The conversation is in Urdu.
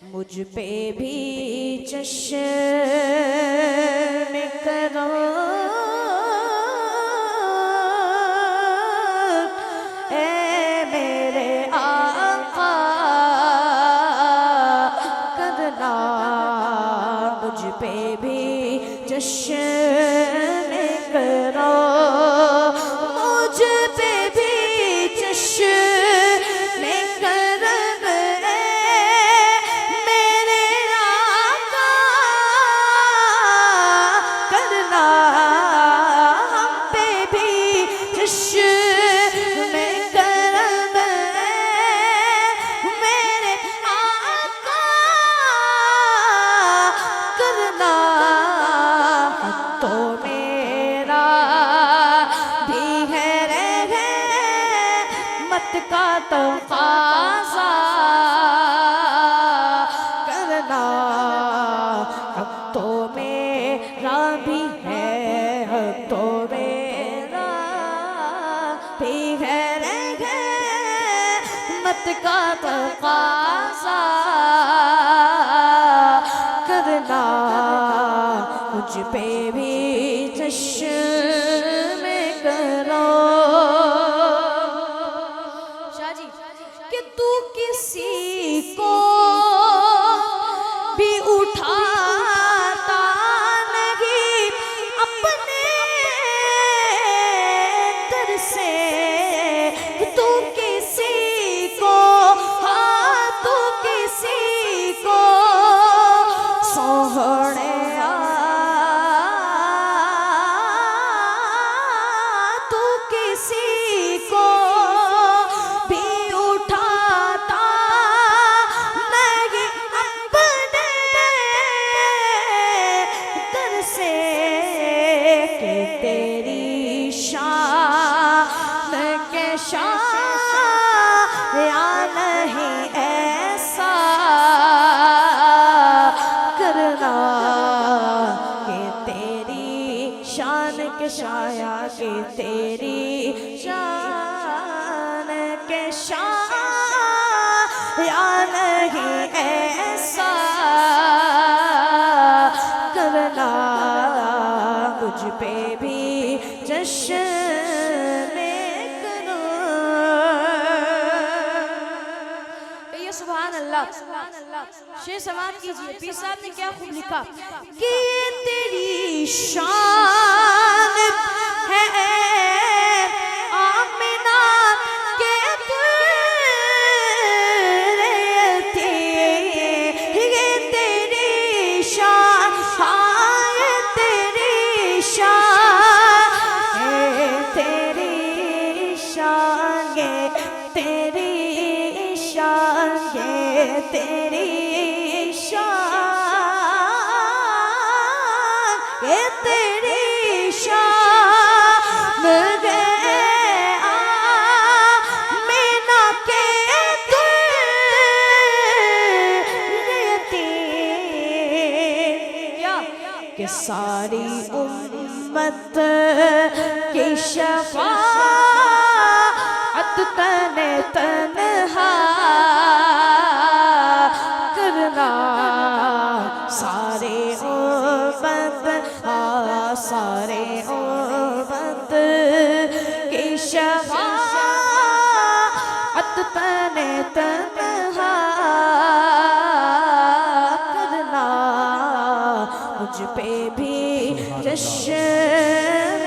مجھ پہ بھی چشم کرم اے میرے آقا کرنا، مجھ پہ بھی چشم کرم، مجھ پہ بھی چشم کرم میرے آقا کرنا، ہم پہ بھی چشم کرم میرے آقا کرنا، تو میرا بھی ہے رحمت کا تقاضا کرنا، اب تو میرا بھی ہے، اب تو میرا بھی ہے رحمت کا تقاضا کرنا، مجھ پہ بھی چشم کرو شاہ جی کہ تو کسی کو بھی اٹھاتا نہیں اپنے در سے، تو کسی کو تو کسی کو سوہنے تو کسی کو بھی اٹھاتا نہیں اپنے در سے، کہ تیری شان کے شان یا نہیں ایسا کرنا، کہ تیری شان کے شایا کہ تیری شان کے شان یا نہیں ایسا کرنا، مجھ پہ بھی چشم کرو کہیے سبحان اللہ۔ شیر سماعت کیجئے، پیر صاحب نے کیا خوب لکھا کہ یہ تیری شان ہے آمنہ کہ تیرے یہ تیری شان، یہ تیری شان، تیری شان، یہ تیری شان، یہ تیری شان، یہ تیری شان ہے آمنہ کہ تیرے کہ ساری امت کی شفاعت تنہا کرنا، سارے امت سارے امت کی شفاعت تنہا کرنا، مجھ پہ بھی چشم